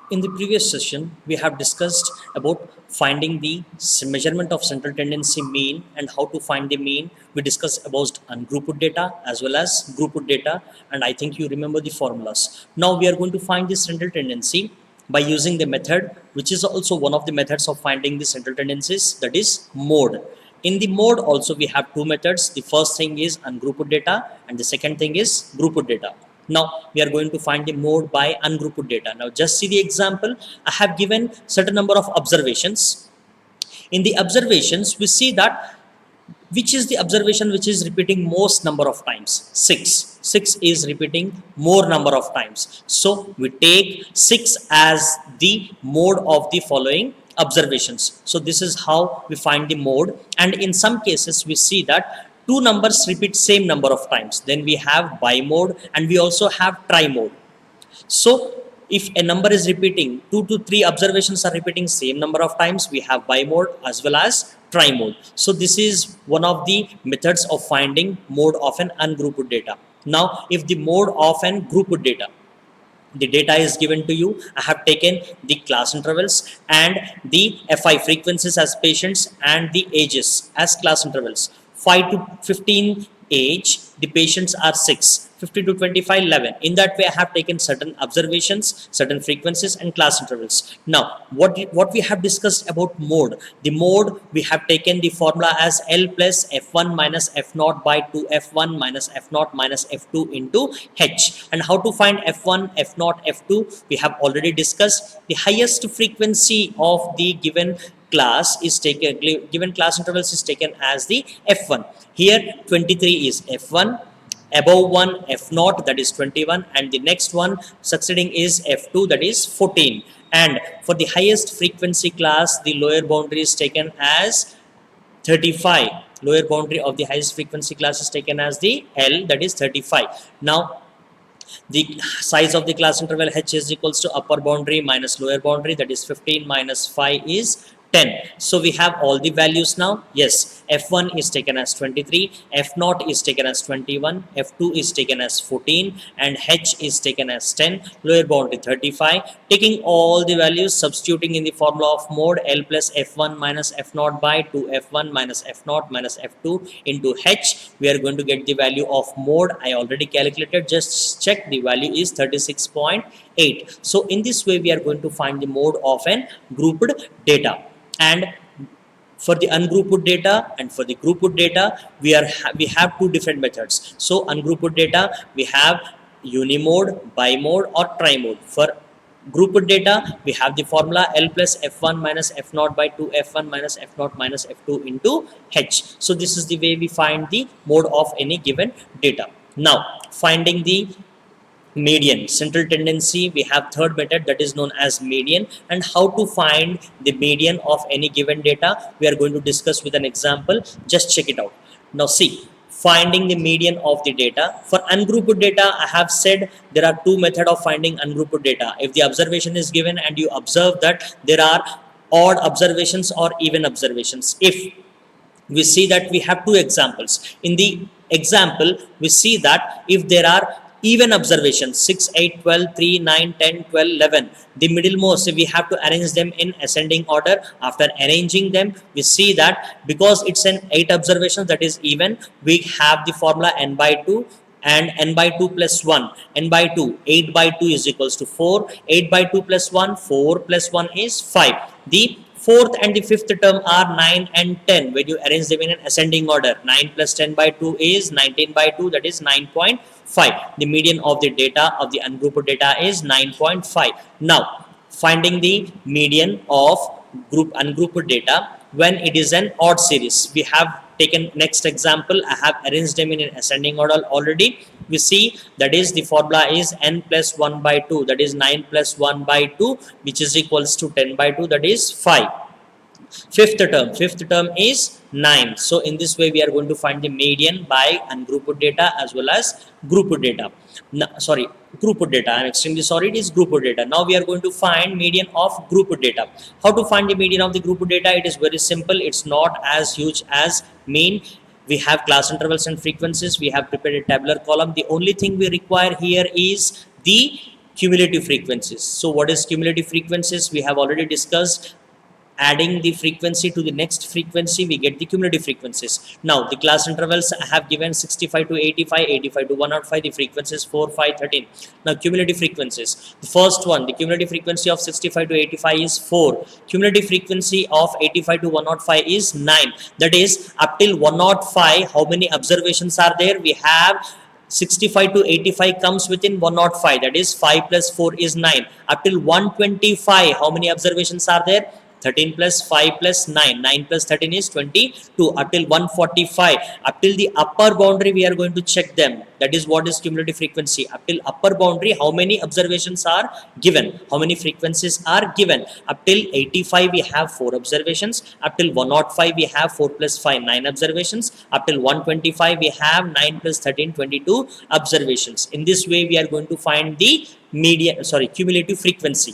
In the previous session, we have discussed about finding the measurement of central tendency mean and how to find the mean. We discussed about ungrouped data as well as grouped data, and I think you remember the formulas. Now we are going to find the central tendency by using the method, which is also one of the methods of finding the central tendencies, that is mode. In the mode also we have two methods. The first thing is ungrouped data and the second thing is grouped data. Now we are going to find the mode by ungrouped data. Now just see the example. I have given certain number of observations. In the observations, we see that which is the observation which is repeating most number of times. 6 is repeating more number of times, so we take 6 as the mode of the following observations. So this is how we find the mode, and in some cases we see that two numbers repeat same number of times, then we have bimode and we also have trimode. So if a number is repeating, 2 to 3 observations are repeating same number of times, we have bimode as well as trimode. So this is one of the methods of finding mode of an ungrouped data. Now if the mode of an grouped data, the data is given to you, I have taken the class intervals and the FI frequencies as patients and the ages as class intervals. 5 to 15 age, the patients are 6. 50 to 25, 11. In that way, I have taken certain observations, certain frequencies and class intervals. Now, what we have discussed about mode, the mode we have taken the formula as L plus F1 minus F0 by 2F1 minus F0 minus F2 into H. And how to find F1, F0, F2, we have already discussed. The highest frequency of the given class is taken, given class intervals is taken as the F1. Here 23 is F1, above 1 F0, that is 21, and the next one succeeding is F2, that is 14. And for the highest frequency class, the lower boundary is taken as 35. Lower boundary of the highest frequency class is taken as the L, that is 35. Now the size of the class interval H is equals to upper boundary minus lower boundary, that is 15 minus 5 is 10. So we have all the values now. Yes, F1 is taken as 23, F0 is taken as 21, F2 is taken as 14, and H is taken as 10, lower boundary 35. Taking all the values, substituting in the formula of mode, L plus F1 minus F0 by 2F1 minus F0 minus F2 into H, we are going to get the value of mode. I already calculated, just check, the value is 36.8. So in this way, we are going to find the mode of an grouped data. And for the ungrouped data and for the grouped data, we have two different methods. So ungrouped data, we have unimode, bimode or trimode. For grouped data, we have the formula L plus F1 minus F0 by 2F1 minus F0 minus F2 into H. So this is the way we find the mode of any given data. Now finding the median, central tendency, we have third method, that is known as median. And how to find the median of any given data, we are going to discuss with an example. Just check it out. Now see, finding the median of the data. For ungrouped data, I have said there are two methods of finding ungrouped data. If the observation is given and you observe that there are odd observations or even observations. If we see that we have two examples. In the example, we see that if there are even observations 6, 8, 12, 3, 9, 10, 12, 11, the middlemost we have to arrange them in ascending order. After arranging them, we see that because it's an 8 observations, that is even, we have the formula n by 2 and n by 2 plus 1, n by 2, 8 by 2 is equals to 4, 8 by 2 plus 1, 4 plus 1 is 5. The fourth and the fifth term are 9 and 10 when you arrange them in an ascending order. 9 plus 10 by 2 is 19 by 2, that is 9.5. The median of the data of the ungrouped data is 9.5. Now finding the median of ungrouped data when it is an odd series, we have taken next example. I have arranged them in an ascending order already. We see that is the formula is n plus 1 by 2, that is 9 plus 1 by 2, which is equals to 10 by 2, that is 5. Fifth term is 9. So in this way, we are going to find the median by ungrouped data as well as grouped data. No, sorry, grouped data. I'm extremely sorry, it is grouped data. Now we are going to find median of grouped data. How to find the median of the grouped data? It is very simple. It's not as huge as mean. We have class intervals and frequencies. We have prepared a tabular column. The only thing we require here is the cumulative frequencies. So what is cumulative frequencies? We have already discussed. Adding the frequency to the next frequency, we get the cumulative frequencies. Now the class intervals I have given 65 to 85, 85 to 105, the frequencies 4, 5, 13. Now cumulative frequencies. The first one, the cumulative frequency of 65 to 85 is 4. Cumulative frequency of 85 to 105 is 9. That is, up till 105, how many observations are there? We have 65 to 85 comes within 105, that is 5 plus 4 is 9. Up till 125, how many observations are there? 13 plus 5 plus 9, 9 plus 13 is 22. Up till 145, up till the upper boundary we are going to check them. That is what is cumulative frequency. Up till upper boundary, how many observations are given, how many frequencies are given. Up till 85 we have 4 observations. Up till 105 we have 4 plus 5, 9 observations. Up till 125 we have 9 plus 13, 22 observations. In this way we are going to find the cumulative frequency.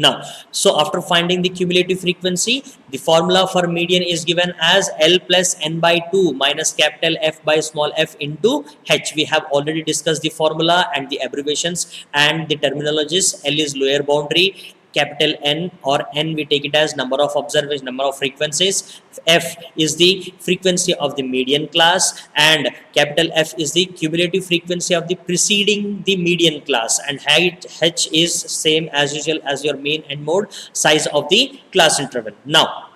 Now, so after finding the cumulative frequency, the formula for median is given as L plus N by 2 minus capital F by small f into H. We have already discussed the formula and the abbreviations and the terminologies. L is lower boundary, capital N or N we take it as number of observations, number of frequencies. F is the frequency of the median class, and capital F is the cumulative frequency of the preceding the median class, and H is same as usual as your mean and mode size of the class interval. Now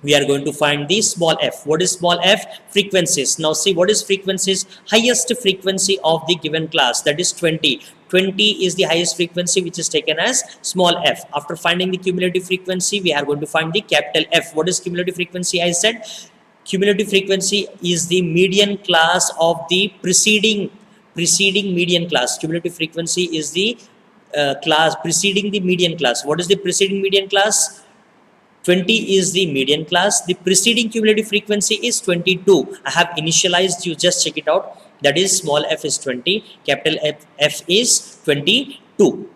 we are going to find the small f. What is small f? Frequencies. Now see, what is frequencies? Highest frequency of the given class, that is 20. 20 is the highest frequency which is taken as small f. After finding the cumulative frequency, we are going to find the capital F. What is cumulative frequency? I said cumulative frequency is the median class of the preceding median class. Cumulative frequency is the class preceding the median class. What is the preceding median class? 20 is the median class. The preceding cumulative frequency is 22. I have initialized, you just check it out. That is small f is 20, capital F is 22.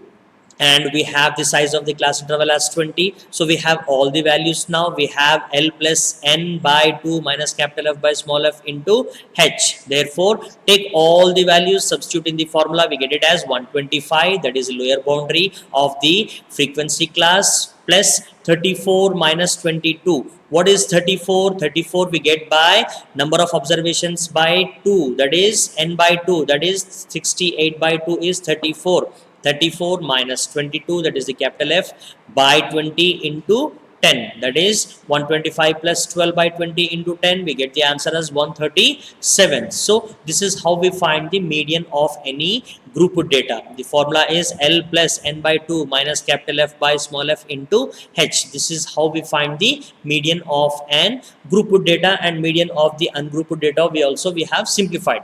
And we have the size of the class interval as 20. So we have all the values now. We have L plus N by 2 minus capital F by small f into H. Therefore, take all the values, substitute in the formula. We get it as 125. That is the lower boundary of the frequency class, plus 34 minus 22. What is 34? 34 we get by number of observations by 2. That is N by 2. That is 68 by 2 is 34. 34 minus 22, that is the capital F, by 20 into 10, that is 125 plus 12 by 20 into 10, we get the answer as 137. So this is how we find the median of any group data. The formula is L plus N by 2 minus capital F by small f into H. This is how we find the median of an group data, and median of the ungrouped data we have simplified.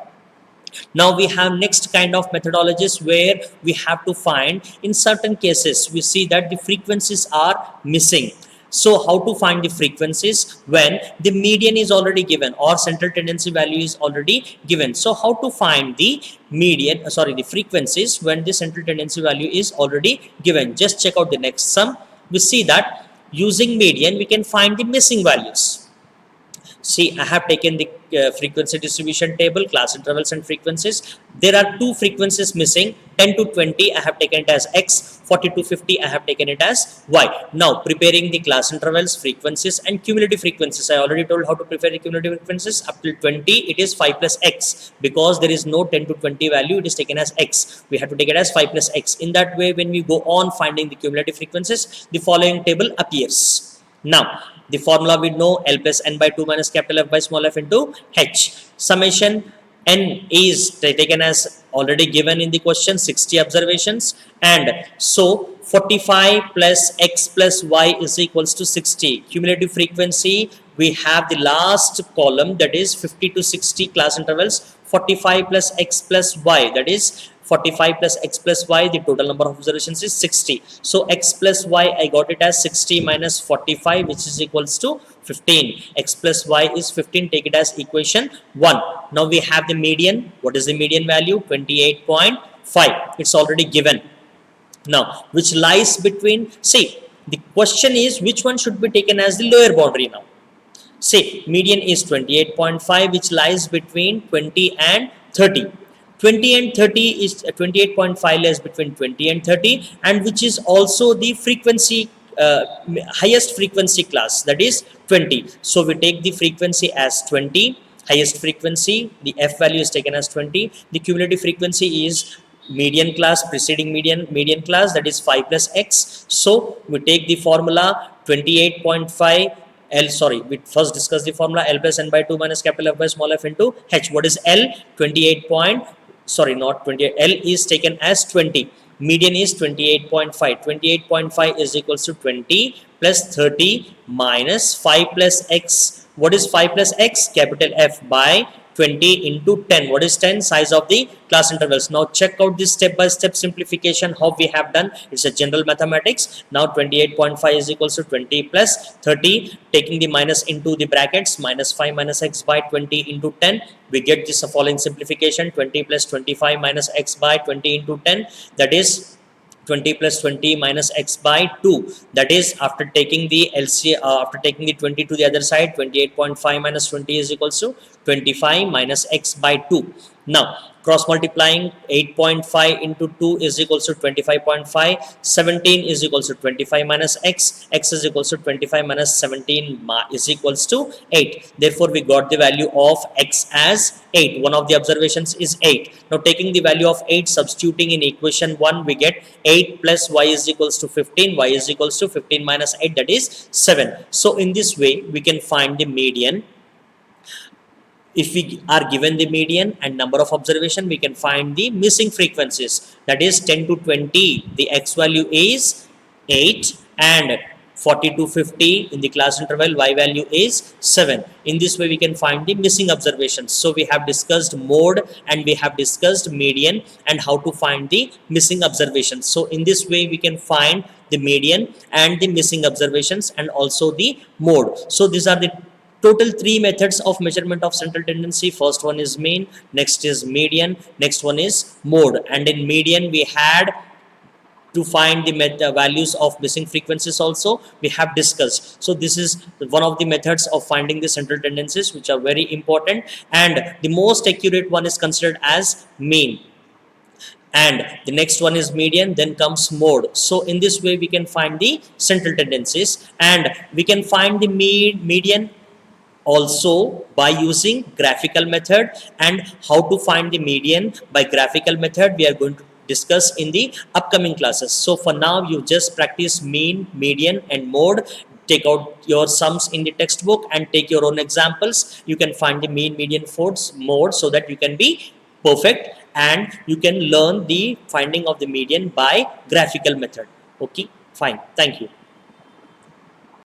Now we have next kind of methodologies where we have to find, in certain cases we see that the frequencies are missing. So how to find the frequencies when the median is already given or central tendency value is already given? So how to find the median, the frequencies when the central tendency value is already given? Just check out the next sum. We see that using median we can find the missing values. See, I have taken the frequency distribution table, class intervals and frequencies. There are two frequencies missing, 10 to 20 I have taken it as X, 40 to 50 I have taken it as Y. Now preparing the class intervals, frequencies and cumulative frequencies. I already told how to prepare the cumulative frequencies. Up till 20 it is 5 plus X, because there is no 10 to 20 value, it is taken as X. We have to take it as 5 plus X. In that way, when we go on finding the cumulative frequencies, the following table appears. Now the formula we know, L plus N by 2 minus capital F by small f into H. Summation N is taken as already given in the question, 60 observations, and so 45 plus X plus Y is equals to 60. Cumulative frequency, we have the last column, that is 50 to 60 class intervals, 45 plus X plus Y, that is 45 plus X plus Y, the total number of observations is 60. So X plus Y, I got it as 60 minus 45, which is equals to 15. X plus Y is 15, take it as equation 1. Now we have the median. What is the median value? 28.5. It's already given. Now, which lies between, see, the question is which one should be taken as the lower boundary now. See, median is 28.5, which lies between 20 and 30. 20 and 30 is 28.5 lies between 20 and 30, and which is also the frequency, uh, highest frequency class, that is 20. So we take the frequency as 20, highest frequency, the f value is taken as 20. The cumulative frequency is median class preceding median class, that is 5 plus x. So we take the formula 28.5 L, sorry, we first discuss the formula L plus n by 2 minus capital F by small f into h. What is L? 28 point, sorry, not 28, L is taken as 20, median is 28.5. 28.5 is equals to 20 plus 30 minus 5 plus x. What is 5 plus x? Capital F by 20 into 10. What is 10? Size of the class intervals. Now check out this step by step simplification how we have done. It's a general mathematics. Now 28.5 is equals to 20 plus 30, taking the minus into the brackets, minus 5 minus x by 20 into 10. We get this following simplification: 20 plus 25 minus x by 20 into 10, that is 20 plus 20 minus x by 2, that is after taking the LC, after taking the 20 to the other side, 28.5 minus 20 is equals to 25 minus x by 2. Now cross multiplying, 8.5 into 2 is equals to 25.5, 17 is equals to 25 minus x, x is equals to 25 minus 17 is equals to 8. Therefore we got the value of x as 8. One of the observations is 8. Now taking the value of 8, substituting in equation 1, we get 8 plus y is equals to 15, y is equals to 15 minus 8, that is 7. So in this way we can find the median. If we are given the median and number of observation, we can find the missing frequencies, that is 10 to 20 the x value is 8, and 40 to 50 in the class interval y value is 7. In this way we can find the missing observations. So we have discussed mode and we have discussed median and how to find the missing observations. So in this way we can find the median and the missing observations and also the mode. So these are the total 3 methods of measurement of central tendency. First one is mean, next is median, next one is mode. And in median we had to find the values of missing frequencies also we have discussed. So this is one of the methods of finding the central tendencies which are very important, and the most accurate one is considered as mean, and the next one is median, then comes mode. So in this way we can find the central tendencies, and we can find the median also by using graphical method. And how to find the median by graphical method we are going to discuss in the upcoming classes. So for now you just practice mean, median and mode. Take out your sums in the textbook and take your own examples. You can find the mean, median, mode, so that you can be perfect and you can learn the finding of the median by graphical method. Okay, fine, thank you.